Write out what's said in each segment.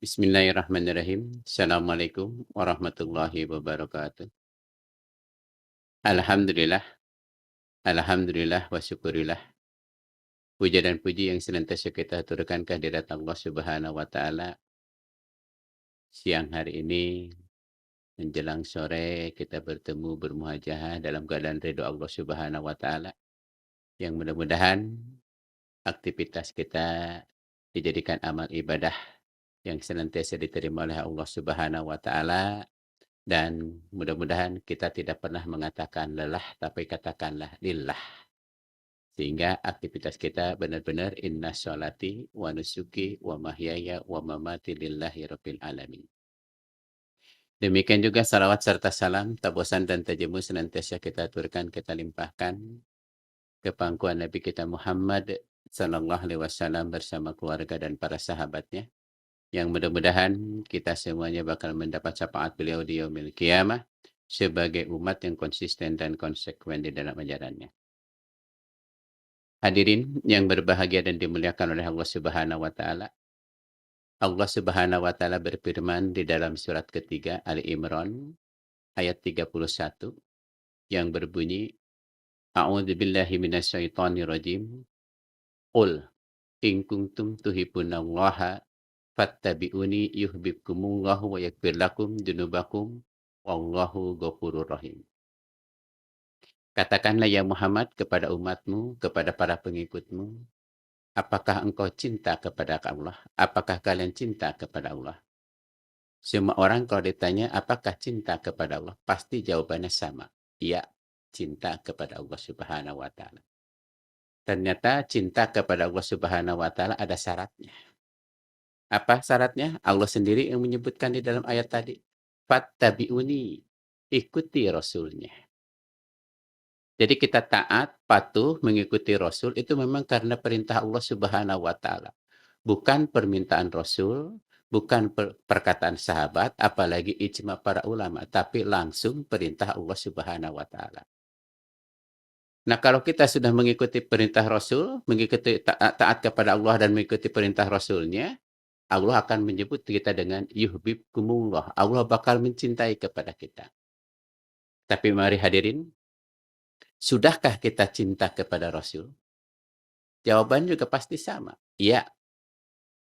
Bismillahirrahmanirrahim. Assalamualaikum warahmatullahi wabarakatuh. Alhamdulillah, alhamdulillah wa syukurillah. Puja dan puji yang senantiasa kita aturkan kehadirat Allah Subhanahu wa taala. Siang hari ini menjelang sore kita bertemu bermuhajahah dalam keadaan ridho Allah Subhanahu wa taala. Yang mudah-mudahan aktivitas kita dijadikan amal ibadah yang senantiasa diterima oleh Allah Subhanahu wa taala. Dan mudah-mudahan kita tidak pernah mengatakan lelah, tapi katakanlah lillah. Sehingga aktivitas kita benar-benar inna sholati wa nusuki wa mahyaya wa mamati lillahi rabbil alamin. Demikian juga salawat serta salam, tabosan dan tajamu senantiasa kita aturkan, kita limpahkan ke pangkuan Nabi kita Muhammad sallallahu alaihi wasallam bersama keluarga dan para sahabatnya. Yang mudah-mudahan kita semuanya bakal mendapat syafaat beliau di yaumil qiyamah sebagai umat yang konsisten dan konsekuen di dalam ajarannya. Hadirin yang berbahagia dan dimuliakan oleh Allah Subhanahu wa taala. Allah Subhanahu wa taala berfirman di dalam surat ketiga Ali Imran ayat 31 yang berbunyi A'udzubillahi minasyaitonir rajim. Qul in kuntum tuhibbunallaha fattabi'uni yuhibbukumullahu wa yaghfir lakum dzunubakum wallahu ghafurur rahim. Katakanlah ya Muhammad kepada umatmu, kepada para pengikutmu, apakah engkau cinta kepada Allah? Apakah kalian cinta kepada Allah? Semua orang kalau ditanya apakah cinta kepada Allah, pasti jawabannya sama. Iya, cinta kepada Allah Subhanahu wa taala. Ternyata cinta kepada Allah Subhanahu wa taala ada syaratnya. Apa syaratnya? Allah sendiri yang menyebutkan di dalam ayat tadi. Fattabi'uni, ikuti Rasulnya. Jadi kita taat, patuh, mengikuti Rasul itu memang karena perintah Allah Subhanahu wa taala. Bukan permintaan Rasul, bukan perkataan sahabat, apalagi ijma para ulama, tapi langsung perintah Allah Subhanahu wa taala. Nah, kalau kita sudah mengikuti perintah Rasul, mengikuti taat kepada Allah dan mengikuti perintah Rasulnya, Allah akan menyebut kita dengan yuhibbukumullah. Allah bakal mencintai kepada kita. Tapi mari hadirin, sudahkah kita cinta kepada Rasul? Jawaban juga pasti sama. Iya,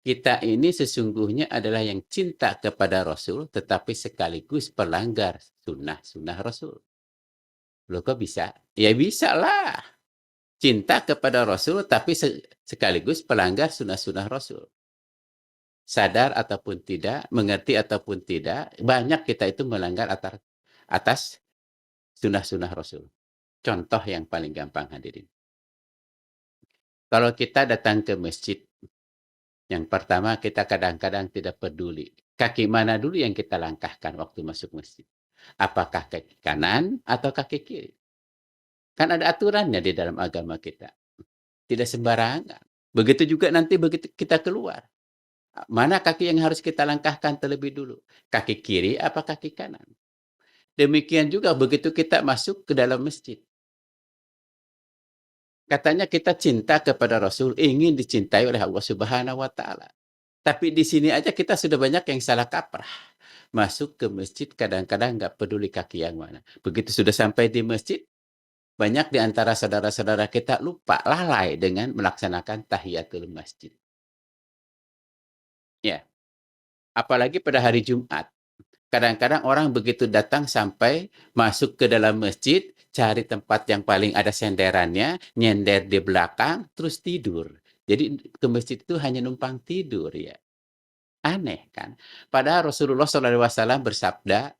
kita ini sesungguhnya adalah yang cinta kepada Rasul, tetapi sekaligus pelanggar sunnah-sunnah Rasul. Loh kok bisa? Ya bisa lah. Cinta kepada Rasul, tapi sekaligus pelanggar sunnah-sunnah Rasul. Sadar ataupun tidak, mengerti ataupun tidak, banyak kita itu melanggar atas sunnah-sunnah Rasul. Contoh yang paling gampang hadirin. Kalau kita datang ke masjid, yang pertama kita kadang-kadang tidak peduli. Kaki mana dulu yang kita langkahkan waktu masuk masjid? Apakah kaki kanan atau kaki kiri? Kan ada aturannya di dalam agama kita. Tidak sembarangan. Begitu juga nanti begitu kita keluar. Mana kaki yang harus kita langkahkan terlebih dulu? Kaki kiri apa kaki kanan? Demikian juga begitu kita masuk ke dalam masjid. Katanya kita cinta kepada Rasul, ingin dicintai oleh Allah Subhanahu wa taala. Tapi di sini aja kita sudah banyak yang salah kaprah. Masuk ke masjid kadang-kadang nggak peduli kaki yang mana. Begitu sudah sampai di masjid, banyak di antara saudara-saudara kita lupa, lalai dengan melaksanakan tahiyatul masjid. Ya, apalagi pada hari Jumat. Kadang-kadang orang begitu datang sampai masuk ke dalam masjid, cari tempat yang paling ada senderannya, nyender di belakang, terus tidur. Jadi ke masjid itu hanya numpang tidur ya. Aneh kan? Padahal Rasulullah SAW bersabda,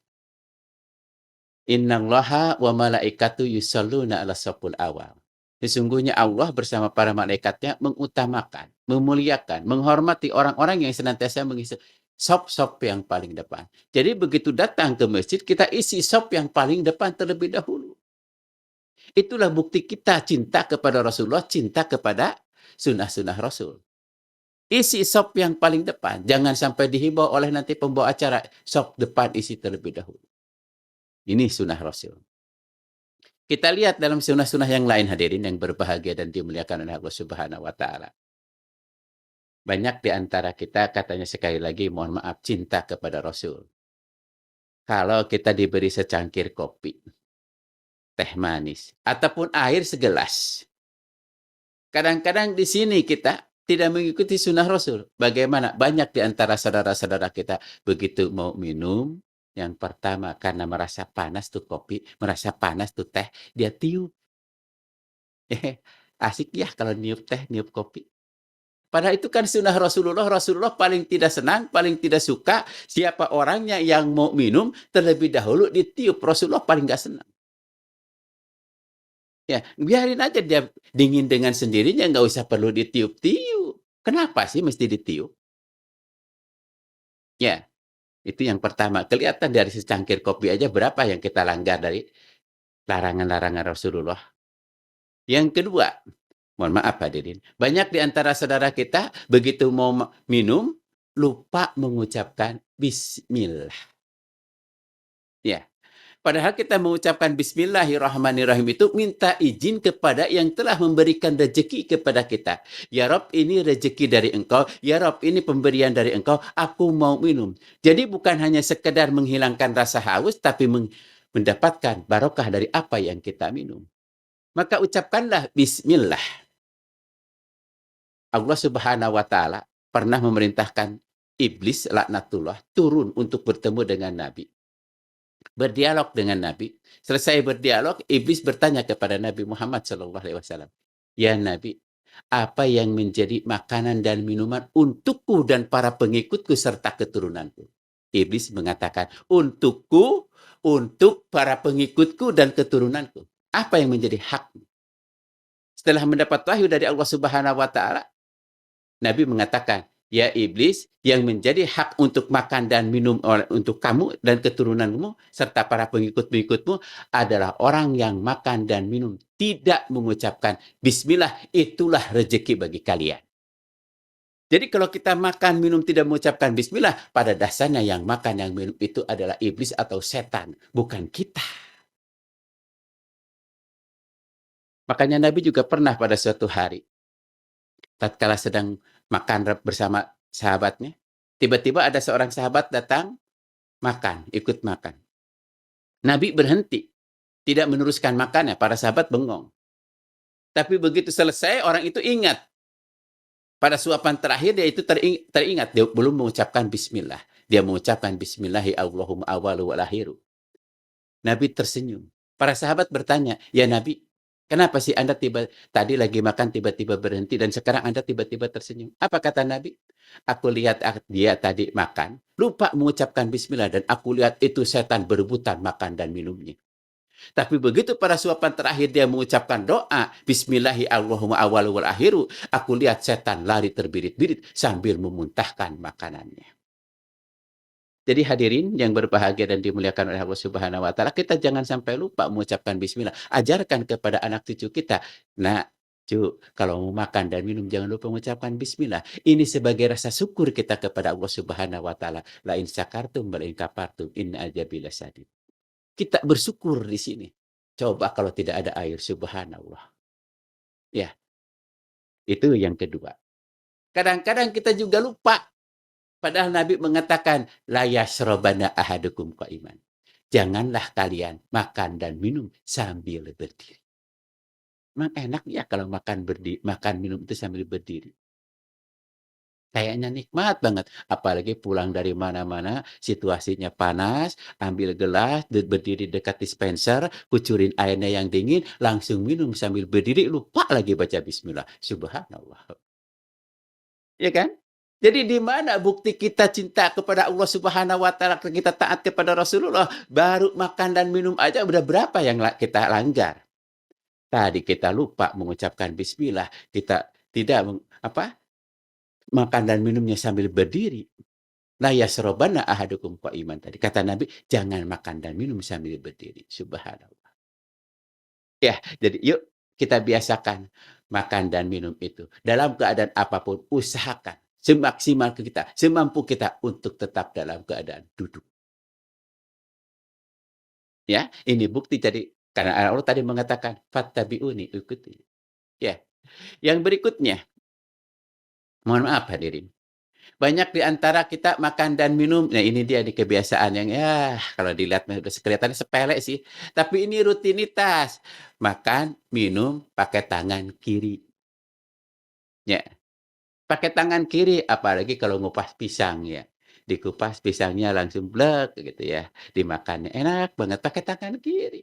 Innallaha wa malaikatu yusholluna ala saful awal. Sesungguhnya Allah bersama para malaikatnya mengutamakan, memuliakan, menghormati orang-orang yang senantiasa mengisi sop-sop yang paling depan. Jadi begitu datang ke masjid, kita isi sop yang paling depan terlebih dahulu. Itulah bukti kita cinta kepada Rasulullah, cinta kepada sunnah-sunnah Rasul. Isi sop yang paling depan. Jangan sampai dihimbau oleh nanti pembawa acara, sop depan isi terlebih dahulu. Ini sunnah Rasul. Kita lihat dalam sunnah-sunnah yang lain hadirin yang berbahagia dan dimuliakan oleh Allah Subhanahu wa taala. Banyak di antara kita katanya sekali lagi mohon maaf cinta kepada Rasul. Kalau kita diberi secangkir kopi, teh manis, ataupun air segelas, kadang-kadang di sini kita tidak mengikuti sunnah Rasul. Bagaimana? Banyak di antara saudara-saudara kita begitu mau minum, yang pertama karena merasa panas tuh kopi, merasa panas tuh teh, dia tiup. Asik ya kalau niup teh, niup kopi. Padahal itu kan sunnah Rasulullah. Rasulullah paling tidak senang, paling tidak suka siapa orangnya yang mau minum terlebih dahulu ditiup. Rasulullah paling gak senang. Ya, biarin aja dia dingin dengan sendirinya, nggak usah perlu ditiup-tiup. Kenapa sih mesti ditiup? Ya, itu yang pertama. Kelihatan dari secangkir kopi aja berapa yang kita langgar dari larangan-larangan Rasulullah. Yang kedua, mohon maaf hadirin, banyak di antara saudara kita begitu mau minum, lupa mengucapkan bismillah. Ya, padahal kita mengucapkan bismillahirrahmanirrahim itu minta izin kepada yang telah memberikan rezeki kepada kita. Ya Rob, ini rezeki dari engkau. Ya Rob, ini pemberian dari engkau. Aku mau minum. Jadi bukan hanya sekedar menghilangkan rasa haus, tapi mendapatkan barokah dari apa yang kita minum. Maka ucapkanlah bismillah. Allah Subhanahu wa taala pernah memerintahkan iblis laknatullah turun untuk bertemu dengan Nabi. Berdialog dengan Nabi. Selesai berdialog, iblis bertanya kepada Nabi Muhammad SAW. Ya Nabi, apa yang menjadi makanan dan minuman untukku dan para pengikutku serta keturunanku? Iblis mengatakan, untukku, untuk para pengikutku dan keturunanku. Apa yang menjadi hak? Setelah mendapat wahyu dari Allah Subhanahu wa taala, Nabi mengatakan, ya iblis, yang menjadi hak untuk makan dan minum untuk kamu dan keturunanmu, serta para pengikut-pengikutmu, adalah orang yang makan dan minum tidak mengucapkan bismillah, itulah rezeki bagi kalian. Jadi kalau kita makan, minum tidak mengucapkan bismillah, pada dasarnya yang makan, yang minum itu adalah iblis atau setan, bukan kita. Makanya Nabi juga pernah pada suatu hari, tatkala sedang makan bersama sahabatnya, tiba-tiba ada seorang sahabat datang makan, ikut makan. Nabi berhenti, tidak meneruskan makannya, para sahabat bengong. Tapi begitu selesai, orang itu ingat. Pada suapan terakhir dia itu teringat, dia belum mengucapkan bismillah. Dia mengucapkan bismillahi Allahumma awalu wal akhiru. Nabi tersenyum. Para sahabat bertanya, ya Nabi, kenapa sih Anda tadi lagi makan tiba-tiba berhenti dan sekarang Anda tiba-tiba tersenyum? Apa kata Nabi? Aku lihat dia tadi makan, lupa mengucapkan bismillah dan aku lihat itu setan berebutan makan dan minumnya. Tapi begitu pada suapan terakhir dia mengucapkan doa, bismillahi Allahumma awalu wal akhiru, aku lihat setan lari terbirit-birit sambil memuntahkan makanannya. Jadi hadirin yang berbahagia dan dimuliakan oleh Allah Subhanahu wa taala, kita jangan sampai lupa mengucapkan bismillah. Ajarkan kepada anak cucu kita, "Nak, Cu, kalau mau makan dan minum jangan lupa mengucapkan bismillah." Ini sebagai rasa syukur kita kepada Allah Subhanahu wa taala. La in syakartum wa la in kafartum inna azabi lasyadid. Kita bersyukur di sini. Coba kalau tidak ada air, subhanallah. Ya, itu yang kedua. Kadang-kadang kita juga lupa. Padahal Nabi mengatakan, la yashrabana ahadukum qa'iman. Janganlah kalian makan dan minum sambil berdiri. Memang enak ya kalau makan minum itu sambil berdiri. Kayaknya nikmat banget. Apalagi pulang dari mana-mana, situasinya panas, ambil gelas, berdiri dekat dispenser, kucurin airnya yang dingin, langsung minum sambil berdiri, lupa lagi baca bismillah. Subhanallah. Ya kan? Jadi di mana bukti kita cinta kepada Allah Subhanahu wa taala, kita taat kepada Rasulullah, baru makan dan minum aja udah berapa yang kita langgar. Tadi kita lupa mengucapkan bismillah, kita tidak makan dan minumnya sambil berdiri. La yasrobanna ahadukum qa'iman tadi. Kata Nabi, jangan makan dan minum sambil berdiri. Subhanallah. Ya, jadi yuk kita biasakan makan dan minum itu. Dalam keadaan apapun, usahakan semaksimal kita, semampu kita untuk tetap dalam keadaan duduk. Ya, ini bukti jadi karena Allah tadi mengatakan fattabi'uni ikuti. Ya. Yang berikutnya, Mohon maaf hadirin, banyak di antara kita makan dan minum, nah ini dia nih kebiasaan yang ya kalau dilihat udah kelihatannya sepele sih, tapi ini rutinitas. Makan, minum pakai tangan kiri, ya. Pakai tangan kiri, apalagi kalau ngupas pisang ya. Dikupas pisangnya langsung blek gitu ya, dimakannya enak banget pakai tangan kiri.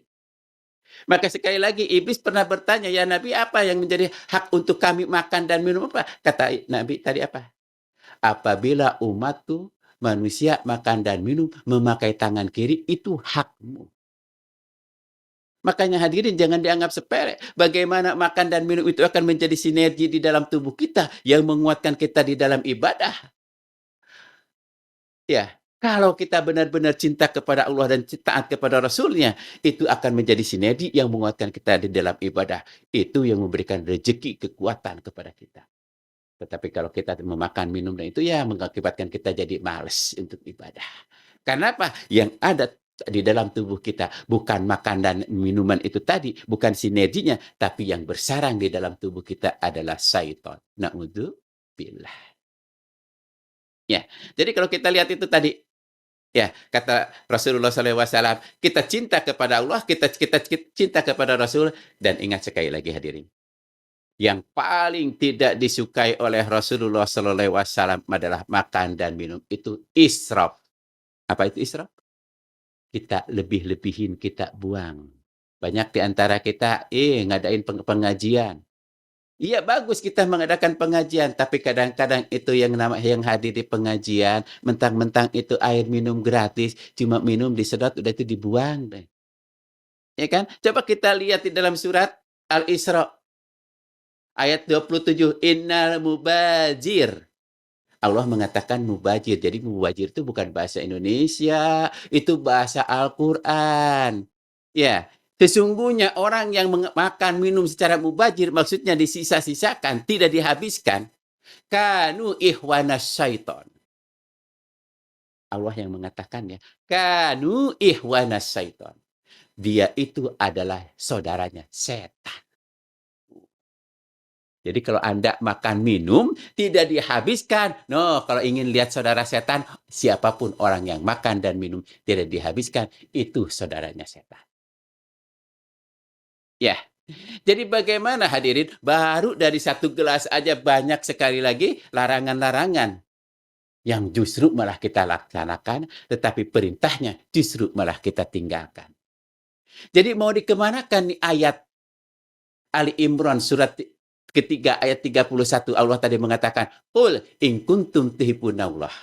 Maka sekali lagi iblis pernah bertanya, "Ya Nabi, apa yang menjadi hak untuk kami makan dan minum apa?" Kata Nabi tadi apa? "Apabila umatku manusia makan dan minum memakai tangan kiri, itu hakmu." Makanya hadirin jangan dianggap sepele. Bagaimana makan dan minum itu akan menjadi sinergi di dalam tubuh kita yang menguatkan kita di dalam ibadah. Ya, kalau kita benar-benar cinta kepada Allah dan taat kepada Rasul-Nya, itu akan menjadi sinergi yang menguatkan kita di dalam ibadah. Itu yang memberikan rezeki, kekuatan kepada kita. Tetapi kalau kita memakan, minum, dan itu ya mengakibatkan kita jadi males untuk ibadah. Karena apa? Yang ada di dalam tubuh kita bukan makan dan minuman itu tadi, bukan sinerginya, tapi yang bersarang di dalam tubuh kita adalah syaitan. Na'udzubillah. Ya, jadi kalau kita lihat itu tadi, ya, kata Rasulullah SAW, kita cinta kepada Allah, kita cinta kepada Rasul, dan ingat sekali lagi hadirin, yang paling tidak disukai oleh Rasulullah SAW adalah makan dan minum. Itu israf. Apa itu israf? Kita lebih-lebihin, kita buang. Banyak di antara kita, ngadain pengajian. Iya bagus kita mengadakan pengajian, tapi kadang-kadang itu yang hadir di pengajian, mentang-mentang itu air minum gratis, cuma minum disedot udah itu dibuang deh. Ya kan? Coba kita lihat di dalam surat Al-Isra ayat 27, innal mubazir. Allah mengatakan mubazir. Jadi mubazir itu bukan bahasa Indonesia, itu bahasa Al-Qur'an. Ya, sesungguhnya orang yang makan minum secara mubazir maksudnya disisa-sisakan, tidak dihabiskan. Kanu ikhwanas syaiton. Allah yang mengatakannya. Kanu ikhwanas syaiton. Dia itu adalah saudaranya setan. Jadi kalau Anda makan minum, tidak dihabiskan. No, kalau ingin lihat saudara setan, siapapun orang yang makan dan minum tidak dihabiskan, itu saudaranya setan. Ya, jadi bagaimana hadirin? Baru dari satu gelas aja banyak sekali lagi larangan-larangan. Yang justru malah kita laksanakan, tetapi perintahnya justru malah kita tinggalkan. Jadi mau dikemanakan nih ayat Ali Imran surat ketiga ayat 31 Allah tadi mengatakan, "Qul in kuntum tuhibbunallah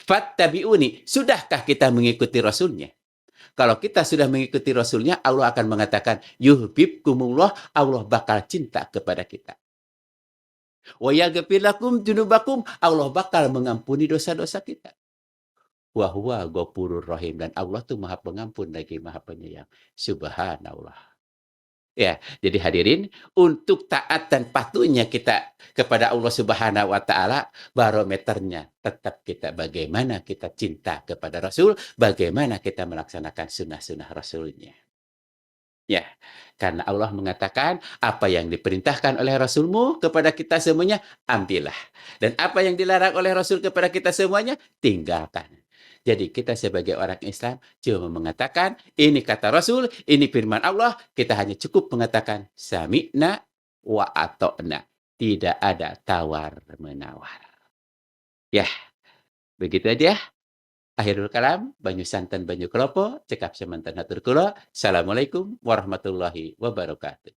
fattabi'uni." Sudahkah kita mengikuti Rasulnya? Kalau kita sudah mengikuti Rasulnya, Allah akan mengatakan, "Yuhibbukumullah." Allah bakal cinta kepada kita. Wa yaghfir lakum dzunubakum. Allah bakal mengampuni dosa-dosa kita. Wa huwa ghafurur rahim. Dan Allah tuh Maha Pengampun lagi Maha Penyayang. Subhanallah. Ya, jadi hadirin, untuk taat dan patuhnya kita kepada Allah Subhanahu wa taala, barometernya tetap kita bagaimana kita cinta kepada Rasul, bagaimana kita melaksanakan sunnah-sunnah Rasulnya. Ya, karena Allah mengatakan, apa yang diperintahkan oleh Rasulmu kepada kita semuanya, ambillah. Dan apa yang dilarang oleh Rasul kepada kita semuanya, tinggalkan. Jadi kita sebagai orang Islam cuma mengatakan, ini kata Rasul, ini firman Allah, kita hanya cukup mengatakan, sami'na wa ato'na. Tidak ada tawar-menawar. Ya, begitu aja. Akhirul kalam, banyu santen banyu kelopo, cekap semanten hatur kula. Assalamualaikum warahmatullahi wabarakatuh.